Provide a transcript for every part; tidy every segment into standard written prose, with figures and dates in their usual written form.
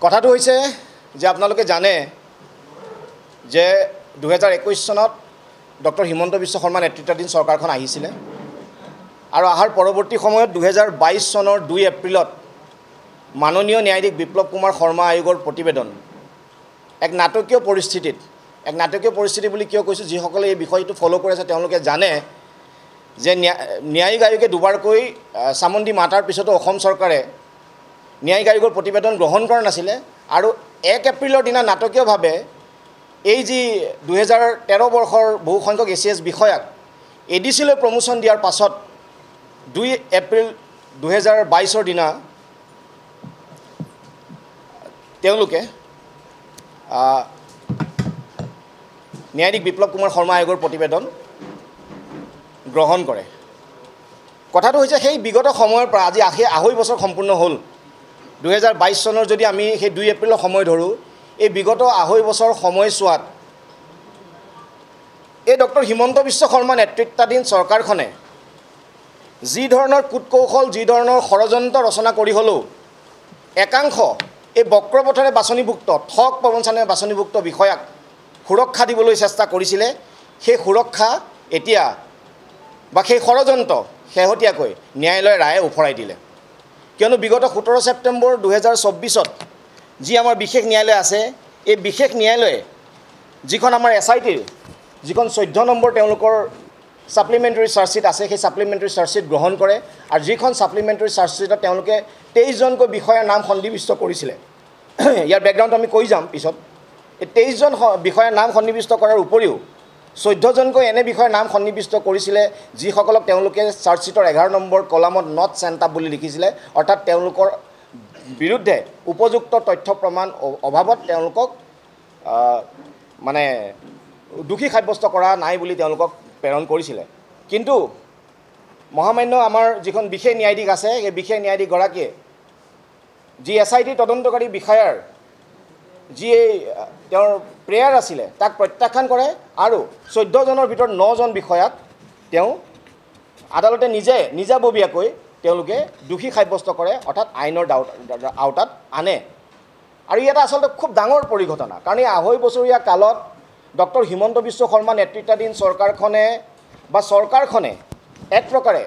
কথাটো হৈছে যে আপোনালোকে জানে যে 2021 চনত ডক্টৰ হিমন্ত বিশ্ব শৰ্মা নেতৃত্বাধীন চৰকাৰখন আহিছিলে আৰু আহাৰ পৰৱৰ্তী সময়ত 2022 চনৰ 2 এপ্ৰিলত মাননীয় ন্যায়াধীশ বিপ্লৱ কুমাৰ শৰ্মা আয়োগৰ প্ৰতিবেদন এক নাটকীয় পৰিস্থিতি বুলি কিয় কৈছোঁ যিসকলে এই বিষয়টো ফলো কৰি আছে তেওঁলোকে জানে যে ন্যায়িক আয়োগে দুবাৰকৈ সামন্দি মাতাৰ পিছতো অসম চৰকাৰে ন্যায়িক আয়োগৰ প্ৰতিবেদন গ্ৰহণ কৰা নাছিলে আৰু 1 এপ্ৰিলৰ দিনা নাটকীয়ভাৱে এই যি 2013 বৰ্ষৰ বহু সংখ্যক এছিএছ বিষয়াক এডিচিলৈ প্ৰমোশ্যন দিয়াৰ পাছত 2 এপ্ৰিল 2022 দিনা তেওঁলোকে ন্যায়াধীশ বিপ্লৱ কুমাৰ শৰ্মা আয়োগৰ প্ৰতিবেদন গ্ৰহণ কৰে কথাটো হৈছে সেই বিগত সময়ৰ পৰা আজি আঢ়ৈ বছৰ সম্পূৰ্ণ হ'ল 2022 চনৰ যদি আমি সেই 2 এপ্ৰিলৰ সময় ধৰোঁ এই বিগত আঢ়ৈ বছৰ সময়ছোৱাত এই ডক্টৰ হিমন্ত বিশ্ব শৰ্মা নেতৃত্বাধীন চৰকাৰখনে যি ধৰণৰ কূটকৌশল যি ধৰণৰ ষড়যন্ত্ৰ ৰচনা কৰি হ'লেও একাংশ এই বক্ৰপথৰে বাছনিভুক্ত ঠগ প্ৰবঞ্চনাৰে বাছনিভুক্ত বিষয়াক সুৰক্ষা দিবলৈ চেষ্টা কৰিছিলে সেই সুৰক্ষা এতিয়া বা সেই ষড়যন্ত্ৰ শেহতীয়াকৈ ন্যায়ালয়ে ৰায়ে উফৰাই দিলে কিয়নো বিগত 17 ছেপ্টেম্বৰ 2024ত যি আমাৰ বিশেষ ন্যায়ালয় আছে এই বিশেষ ন্যায়ালয়ে যিখন আমাৰ এছআইটিৰ যিখন 14 নম্বৰ তেওঁলোকৰ সাপ্লিমেণ্টাৰী চাৰ্জশ্বিট আছে সেই সাপ্লিমেণ্টাৰী চাৰ্জশ্বিট গ্ৰহণ কৰে আৰু যিখন সাপ্লিমেণ্টাৰী চাৰ্জশ্বিটত তেওঁলোকে 23জনকৈ বিষয়াৰ নাম সন্নিৱিষ্ট কৰিছিলে ইয়াৰ বেকগ্ৰাউণ্ড আমি কৈ যাম পিছত এই 23জন বিষয়াৰ নাম সন্নিৱিষ্ট কৰাৰ উপৰিও 14জনকৈ এনে বিষয়াৰ নাম সন্নিৱিষ্ট কৰিছিলে যিসকলক তেওঁলোকে চাৰ্জশ্বিটৰ 11 নম্বৰ কলামত নট চেণ্ট আপ বুলি লিখিছিলে অৰ্থাৎ তেওঁলোকৰ বিৰুদ্ধে উপযুক্ত তথ্য প্ৰমাণ অভাৱত তেওঁলোকক মানে দোষী সাব্যস্ত কৰা নাই বুলি তেওঁলোকক প্ৰেৰণ কৰিছিলে কিন্তু মহামান্য আমাৰ যিখন বিশেষ ন্যায়াধীশ আছে এই বিশেষ ন্যায়াধীশগৰাকীয়ে যি এছআইটি তদন্তকাৰী বিষয়াৰ যি তেওঁৰ প্ৰেয়াৰ আছিলে তাক প্ৰত্যাখ্যান কৰে আৰু 14জনৰ ভিতৰত 9জন বিষয়াক তেওঁ আদালতে নিজাববীয়াকৈ তেওঁলোকে দোষী সাব্যস্ত কৰে অৰ্থাৎ আইনৰ আওতাত আনে আৰু এটা আচলতে খুব ডাঙৰ পৰিঘটনা কাৰণ এই আঢ়ৈ বছৰীয়া কালত ডক্টৰ হিমন্ত বিশ্ব শৰ্মা নেতৃত্বাধীন চৰকাৰখনে এক প্ৰকাৰে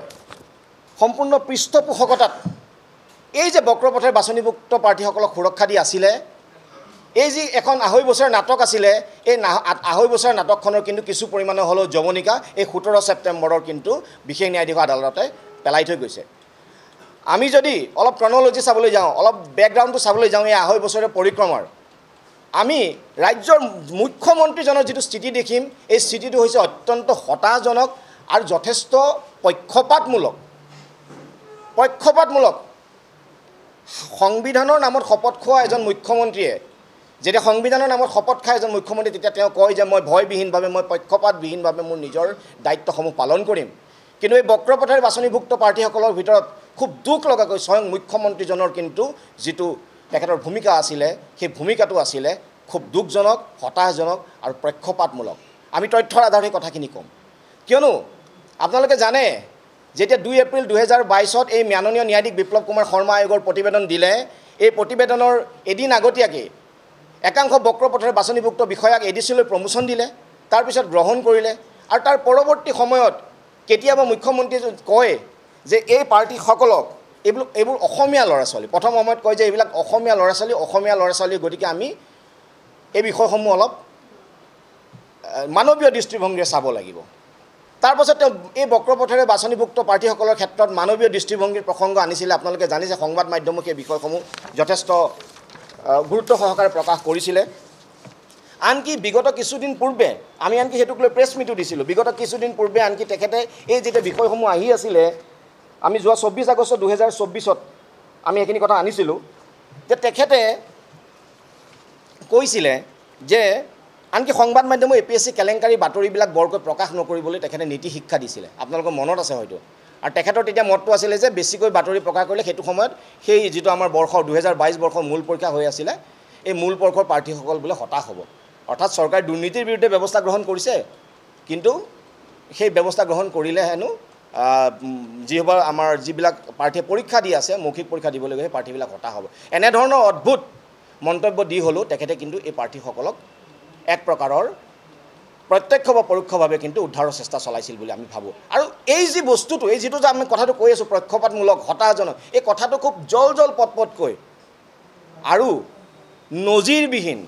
সম্পূৰ্ণ পৃষ্ঠপোষকতাত এই যে বক্ৰপথৰ বাছনিভুক্ত প্ৰাৰ্থীসকলক সুৰক্ষা দি আছিলে এই যি এখন আঢ়ৈ বছৰ নাটক আছিলে এই আঢ়ৈ বছৰ নাটকখনৰ কিন্তু কিছু পৰিমাণে হ'লেও যৱনিকা এই 17 ছেপ্টেম্বৰৰ কিন্তু বিশেষ ন্যায়াধীশ আদালতে পেলাই থৈ গৈছে আমি যদি অলপ ক্ৰনলজি চাবলৈ যাওঁ অলপ বেকগ্ৰাউণ্ডটো চাবলৈ যাওঁ এই আঢ়ৈ বছৰৰ পৰিক্ৰমাৰ আমি ৰাজ্যৰ মুখ্যমন্ত্ৰীজনৰ যিটো স্থিতি দেখিম এই স্থিতিটো হৈছে অত্যন্ত হতাশজনক আৰু যথেষ্ট পক্ষপাতমূলক সংবিধানৰ নামত শপত খোৱা এজন মুখ্যমন্ত্ৰীয়ে যেতিয়া সংবিধানৰ নামত শপত খায় এজন মুখ্যমন্ত্ৰী তেতিয়া তেওঁ কয় যে মই ভয়বিহীনভাৱে মই পক্ষপাতবিহীনভাৱে মোৰ নিজৰ দায়িত্বসমূহ পালন কৰিম কিন্তু এই বক্ৰপথৰ বাছনিভুক্ত প্ৰাৰ্থীসকলৰ ভিতৰত খুব দুখ লগাকৈ স্বয়ং মুখ্যমন্ত্ৰীজনৰ কিন্তু যিটো তেখেতৰ ভূমিকা আছিলে সেই ভূমিকাটো আছিলে খুব দুখজনক হতাশজনক আৰু পক্ষপাতমূলক আমি তথ্যৰ আধাৰত এই কথাখিনি ক'ম কিয়নো আপোনালোকে জানে যেতিয়া 2 এপ্ৰিল 2022ত এই মাননীয় ন্যায়াধীশ বিপ্লৱ কুমাৰ শৰ্মা আয়োগৰ প্ৰতিবেদন দিলে এই প্ৰতিবেদনৰ এদিন আগতীয়াকৈ একাংশ বক্ৰপথৰে বাছনিভুক্ত বিষয়াক এডিচিলৈ প্ৰমোশ্যন দিলে তাৰপিছত গ্ৰহণ কৰিলে আৰু তাৰ পৰৱৰ্তী সময়ত কেতিয়াবা মুখ্যমন্ত্ৰীয়ে কয় যে এই পাৰ্টিসকলক এইবোৰ অসমীয়া ল'ৰা ছোৱালী প্ৰথম সময়ত কয় যে এইবিলাক অসমীয়া ল'ৰা ছোৱালী গতিকে আমি এই বিষয়সমূহ অলপ মানৱীয় দৃষ্টিভংগীৰে চাব লাগিব তাৰপাছত তেওঁ এই বক্ৰপথৰে বাছনিভুক্ত প্ৰাৰ্থীসকলৰ ক্ষেত্ৰত মানৱীয় দৃষ্টিভংগীৰ প্ৰসংগ আনিছিলে আপোনালোকে জানিছে সংবাদ মাধ্যমক এই বিষয়সমূহ যথেষ্ট গুৰুত্ব সহকাৰে প্ৰকাশ কৰিছিলে আনকি বিগত কিছুদিন পূৰ্বে আমি আনকি হেতুক লৈ প্ৰেছ মিটো দিছিলোঁ বিগত কিছুদিন পূৰ্বে আনকি তেখেতে এই যেতিয়া বিষয়সমূহ আহি আছিলে আমি যোৱা 24 আগষ্ট 2024ত আমি এইখিনি কথা আনিছিলোঁ যে তেখেতে কৈছিলে যে আনকি সংবাদ মাধ্যমৰ এপিএছচি কেলেংকাৰী বাতৰিবিলাক বৰকৈ প্ৰকাশ নকৰিবলৈ তেখেতে নীতি শিক্ষা দিছিলে আপোনালোকৰ মনত আছে হয়তো আৰু তেখেতৰ তেতিয়া মতটো আছিলে যে বেছিকৈ বাতৰি প্ৰকাশ কৰিলে সেইটো সময়ত সেই যিটো আমাৰ বৰ্ষৰ 2022 বৰ্ষৰ মূল পৰীক্ষা হৈ আছিলে এই মূল পৰীক্ষাৰ প্ৰাৰ্থীসকল বোলে হতাশ হ'ব অৰ্থাৎ চৰকাৰে দুৰ্নীতিৰ বিৰুদ্ধে ব্যৱস্থা গ্ৰহণ কৰিছে কিন্তু সেই ব্যৱস্থা গ্ৰহণ কৰিলে হেনো যিসকল আমাৰ যিবিলাক প্ৰাৰ্থীয়ে পৰীক্ষা দি আছে মৌখিক পৰীক্ষা দিবলৈ গৈ প্ৰাৰ্থীবিলাক হতাশ হ'ব এনে ধৰণৰ অদ্ভুত মন্তব্য দি হ'লেও তেখেতে কিন্তু এই প্ৰাৰ্থীসকলক এক প্ৰকাৰৰ প্ৰত্যক্ষ বা পৰোক্ষভাৱে কিন্তু উদ্ধাৰৰ চেষ্টা চলাইছিল বুলি আমি ভাবোঁ। আৰু এই যি বস্তুটো, এই যিটো যে আমি কথাটো কৈ আছোঁ পক্ষপাতমূলক, হতাশাজনক, এই কথাটো খুব জল পটকৈ আৰু নজিৰবিহীন,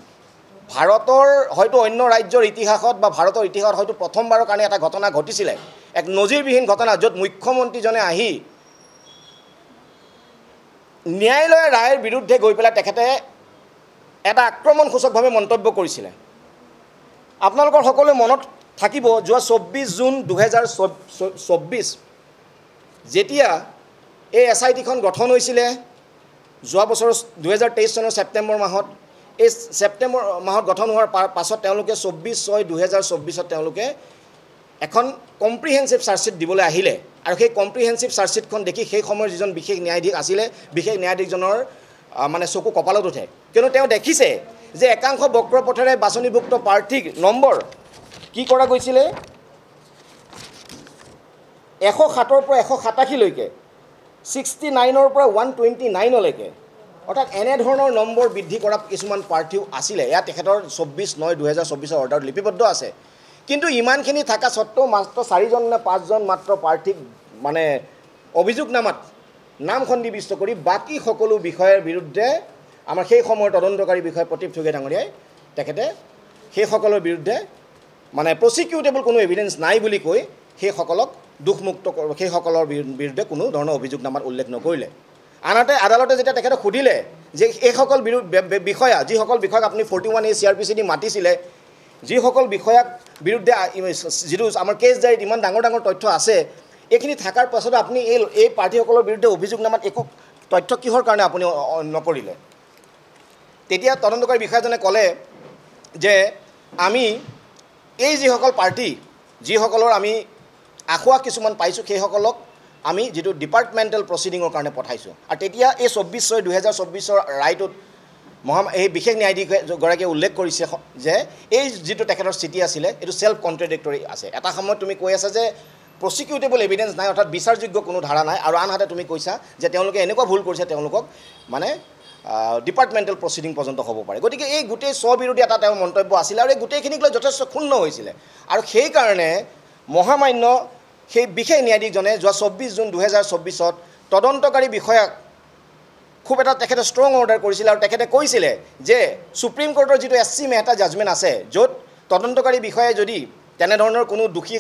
ভাৰতৰ হয়তো অন্য ৰাজ্যৰ ইতিহাসত বা ভাৰতৰ ইতিহাসত হয়তো প্ৰথমবাৰৰ কাৰণে এটা ঘটনা ঘটিছিলে, এক নজিৰবিহীন ঘটনা, য'ত মুখ্যমন্ত্ৰীজনে আহি ন্যায়ালয়ৰ ৰায়ৰ বিৰুদ্ধে গৈ পেলাই তেখেতে এটা আক্ৰমণসূচকভাৱে মন্তব্য কৰিছিলে। আপোনালোকৰ সকলোৱে মনত থাকিব, যোৱা 24 জুন 2024 যেতিয়া এই SITখন গঠন হৈছিলে, যোৱা বছৰ 2023 চনৰ ছেপ্টেম্বৰ মাহত, এই ছেপ্টেম্বৰ মাহত গঠন হোৱাৰ পাছত তেওঁলোকে 24/6/2024 তেওঁলোকে এখন কম্প্ৰিহেনচিভ চাৰ্জশ্বিট দিবলৈ আহিলে। আৰু সেই কম্প্ৰিহেনচিভ চাৰ্জশ্বিটখন দেখি সেই সময়ৰ যিজন বিশেষ ন্যায়াধীশ আছিলে, বিশেষ ন্যায়াধীশজনৰ মানে চকু কপালত উঠে, কিয়নো তেওঁ দেখিছে যে একাংশ বক্ৰপথেৰে বাছনিভুক্ত প্ৰাৰ্থীক নম্বৰ কি কৰা গৈছিলে, 107ৰ পৰা 187লৈকে, 69ৰ পৰা 129লৈকে, অৰ্থাৎ এনেধৰণৰ নম্বৰ বৃদ্ধি কৰা কিছুমান প্ৰাৰ্থীও আছিলে। এয়া তেখেতৰ 24/9/2024 অৰ্ডাৰত লিপিবদ্ধ আছে। কিন্তু ইমানখিনি থকা স্বত্বেও মাত্ৰ 4জন নে 5জন মাত্ৰ প্ৰাৰ্থীক মানে অভিযোগনামাত নাম সন্নিৱিষ্ট কৰি বাকী সকলো বিষয়ৰ বিৰুদ্ধে আমাৰ সেই সময়ৰ তদন্তকাৰী বিষয় প্ৰদীপ ঠুগে ডাঙৰীয়াই তেখেতে সেইসকলৰ বিৰুদ্ধে মানে প্ৰচিকিউটেবল কোনো এভিডেন্স নাই বুলি কৈ সেইসকলক দুখমুক্ত, সেইসকলৰ বিৰুদ্ধে কোনো ধৰণৰ অভিযোগনামাত উল্লেখ নকৰিলে। আনহাতে আদালতে যেতিয়া তেখেতক সুধিলে যে এইসকল বিষয়া, যিসকল বিষয়াক আপুনি 41A CRPC দি মাতিছিলে, যিসকল বিষয়াক বিৰুদ্ধে যিটো আমাৰ কেছ ডায়েৰীত ইমান ডাঙৰ তথ্য আছে, এইখিনি থকাৰ পাছতো আপুনি এই প্ৰাৰ্থীসকলৰ বিৰুদ্ধে অভিযোগনামাত একো তথ্য কিহৰ কাৰণে আপুনি নকৰিলে? তেতিয়া তদন্তকাৰী বিষয়াজনে ক'লে যে আমি এই যিসকল প্ৰাৰ্থী, যিসকলৰ আমি আখুৱা কিছুমান পাইছোঁ, সেইসকলক আমি যিটো ডিপাৰ্টমেণ্টেল প্ৰচিডিঙৰ কাৰণে পঠাইছোঁ। আৰু তেতিয়া এই 24/6/2024 ৰায়টোত এই বিশেষ ন্যায়াধীশগৰাকীয়ে উল্লেখ কৰিছে যে এই যিটো তেখেতৰ স্থিতি আছিলে, এইটো ছেল্ফ কণ্ট্ৰডিক্টৰী আছে। এটা সময়ত তুমি কৈ আছা যে প্ৰচিকিউটেবল এভিডেন্স নাই, অৰ্থাৎ বিচাৰযোগ্য কোনো ধাৰা নাই, আৰু আনহাতে তুমি কৈছা যে তেওঁলোকে এনেকুৱা ভুল কৰিছে, তেওঁলোকক মানে ডিপাৰ্টমেণ্টেল প্ৰচিডিং পৰ্যন্ত হ'ব পাৰে। গতিকে এই গোটেই স্ববিৰোধী এটা তেওঁৰ মন্তব্য আছিলে, আৰু এই গোটেইখিনিক লৈ যথেষ্ট ক্ষুণ্ণ হৈছিলে। আৰু সেইকাৰণে মহামান্য সেই বিশেষ ন্যায়াধীশজনে যোৱা 24 জুন 2024 তদন্তকাৰী বিষয়াক খুব এটা তেখেতে ষ্ট্ৰং অৰ্ডাৰ কৰিছিলে, আৰু তেখেতে কৈছিলে যে সুপ্ৰিম কোৰ্টৰ যিটো SC মেহতা জাজমেণ্ট আছে, য'ত তদন্তকাৰী বিষয়াই যদি তেনেধৰণৰ কোনো দোষী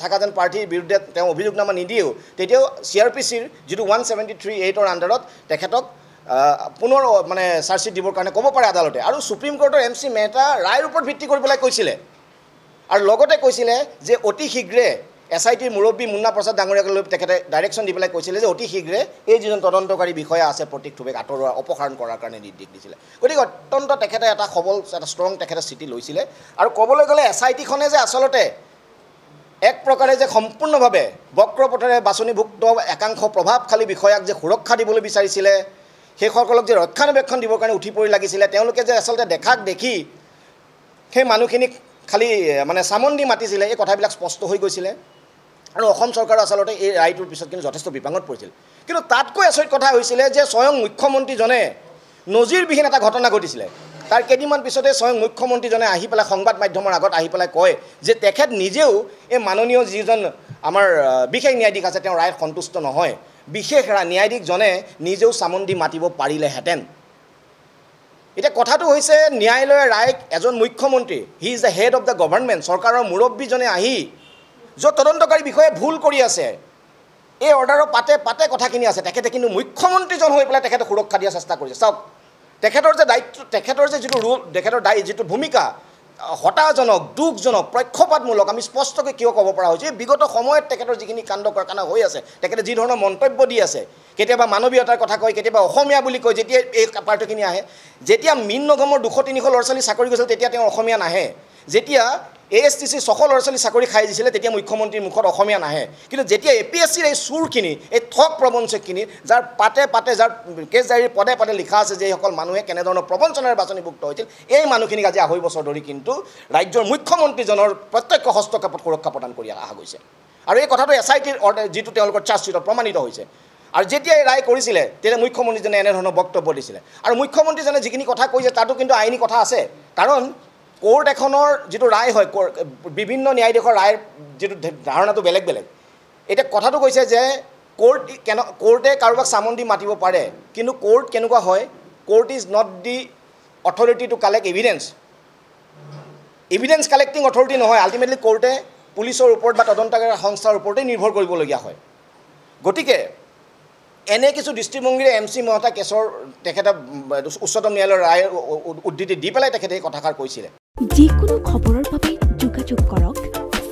থকা যেন প্ৰাৰ্থীৰ বিৰুদ্ধে তেওঁ অভিযোগনামা নিদিয়েও, তেতিয়াও CRPCৰ যিটো 173(8)ৰ আণ্ডাৰত তেখেতক পুনৰ মানে চাৰ্জশ্বিট দিবৰ কাৰণে ক'ব পাৰে আদালতে। আৰু সুপ্ৰিম কোৰ্টৰ MC মেহতা ৰায়ৰ ওপৰত ভিত্তি কৰি পেলাই কৈছিলে, আৰু লগতে কৈছিলে যে অতি শীঘ্ৰে SITৰ মুৰব্বী মুন্না প্ৰসাদ ডাঙৰীয়াক লৈ তেখেতে ডাইৰেকশ্যন দি পেলাই কৈছিলে যে অতি শীঘ্ৰে এই যিজন তদন্তকাৰী বিষয়া আছে প্ৰতীক ঠুবেক আঁতৰোৱা, অপসাৰণ কৰাৰ কাৰণে নিৰ্দেশ দিছিলে। গতিকে অত্যন্ত তেখেতে এটা সবল, এটা ষ্ট্ৰং তেখেতে স্থিতি লৈছিলে। আৰু ক'বলৈ গ'লে SITখনে যে আচলতে এক প্ৰকাৰে যে সম্পূৰ্ণভাৱে বক্ৰপথেৰে বাছনিভুক্ত একাংশ প্ৰভাৱশালী বিষয়াক যে সুৰক্ষা দিবলৈ বিচাৰিছিলে, সেইসকলক যে ৰক্ষণাবেক্ষণ দিবৰ কাৰণে উঠি পৰি লাগিছিলে, তেওঁলোকে যে আচলতে দেখাক দেখি সেই মানুহখিনিক খালি মানে চামন দি মাতিছিলে, এই কথাবিলাক স্পষ্ট হৈ গৈছিলে। আৰু অসম চৰকাৰে আচলতে এই ৰায়টোৰ পিছত কিন্তু যথেষ্ট বিপাঙত পৰিছিল। কিন্তু তাতকৈ আচৰিত কথা হৈছিলে যে স্বয়ং মুখ্যমন্ত্ৰীজনে নজিৰবিহীন এটা ঘটনা ঘটিছিলে। তাৰ কেইদিনমান পিছতে স্বয়ং মুখ্যমন্ত্ৰীজনে আহি পেলাই সংবাদ মাধ্যমৰ আগত আহি পেলাই কয় যে তেখেত নিজেও এই মাননীয় যিজন আমাৰ বিশেষ ন্যায়াধীশ আছে, তেওঁ ৰায়ত সন্তুষ্ট নহয়, বিশেষ ন্যায়াধীশজনে নিজেও চামন দি মাতিব পাৰিলেহেঁতেন। এতিয়া কথাটো হৈছে ন্যায়ালয়ৰ ৰায়ক এজন মুখ্যমন্ত্ৰী, he is the head of the government, চৰকাৰৰ মুৰব্বীজনে আহি য'ত তদন্তকাৰী বিষয়ে ভুল কৰি আছে, এই অৰ্ডাৰৰ পাতে কথাখিনি আছে, তেখেতে কিন্তু মুখ্যমন্ত্ৰীজন হৈ পেলাই তেখেতে সুৰক্ষা দিয়াৰ চেষ্টা কৰিছে। চাওক তেখেতৰ যে দায়িত্ব, তেখেতৰ যে যিটো ৰোল, তেখেতৰ যিটো ভূমিকা হতাশাজনক, দুখজনক, পক্ষপাতমূলক, আমি স্পষ্টকৈ কিয় ক'ব পৰা হৈছে, বিগত সময়ত তেখেতৰ যিখিনি কাণ্ড কাৰখানা হৈ আছে, তেখেতে যি ধৰণৰ মন্তব্য দি আছে, কেতিয়াবা মানৱীয়তাৰ কথা কয়, কেতিয়াবা অসমীয়া বুলি কয়। যেতিয়া এই পাৰ্থখিনি আহে, যেতিয়া মীন নগমৰ 200-300 ল'ৰা ছোৱালী চাকৰি গৈছিল, তেতিয়া তেওঁ অসমীয়া নাহে। যেতিয়া ASTC 600 ল'ৰা ছোৱালী চাকৰি খাই দিছিলে, তেতিয়া মুখ্যমন্ত্ৰীৰ মুখত অসমীয়া নাহে। কিন্তু যেতিয়া APSCৰ এই চুৰখিনি, এই ঠগ প্ৰবঞ্চকখিনি, যাৰ পাতে যাৰ কেছ ডায়েৰীৰ পদে লিখা আছে যে এইসকল মানুহে কেনেধৰণৰ প্ৰবঞ্চনাৰে বাছনিভুক্ত হৈছিল, এই মানুহখিনিক আজি 2.5 বছৰ ধৰি কিন্তু ৰাজ্যৰ মুখ্যমন্ত্ৰীজনৰ প্ৰত্যক্ষ হস্তক্ষেপত সুৰক্ষা প্ৰদান কৰি অহা গৈছে। আৰু এই কথাটো SITৰ যিটো তেওঁলোকৰ চাৰ্জশ্বিটত প্ৰমাণিত হৈছে। আৰু যেতিয়া এই ৰায় কৰিছিলে তেতিয়া মুখ্যমন্ত্ৰীজনে এনেধৰণৰ বক্তব্য দিছিলে আৰু মুখ্যমন্ত্ৰীজনে যিখিনি কথা কৈছে তাতো কিন্তু আইনী কথা আছে কাৰণ কোৰ্ট এখনৰ যিটো ৰায় হয় বিভিন্ন ন্যায়াধীশৰ ৰায়ৰ যিটো ধাৰণাটো বেলেগ বেলেগ এতিয়া কথাটো কৈছে যে কোৰ্টে কাৰোবাক চামন দি মাতিব পাৰে কিন্তু কোৰ্ট কেনেকুৱা হয় court is not the authority to collect evidence collecting authority নহয় আল্টিমেটলি কোৰ্টে পুলিচৰ ওপৰত বা তদন্তকাৰী সংস্থাৰ ওপৰতে নিৰ্ভৰ কৰিবলগীয়া হয় গতিকে এনে কিছু দৃষ্টিভংগীৰে MC মহতা কেছৰ তেখেতে উচ্চতম ন্যায়ালয়ৰ ৰায় উদ্ধৃতি দি পেলাই তেখেতে এই কথাষাৰ কৈছিলে যিকোনো খবৰৰ বাবে যোগাযোগ কৰক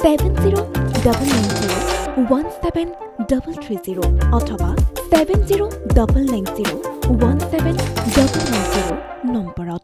7099017330 অথবা 709901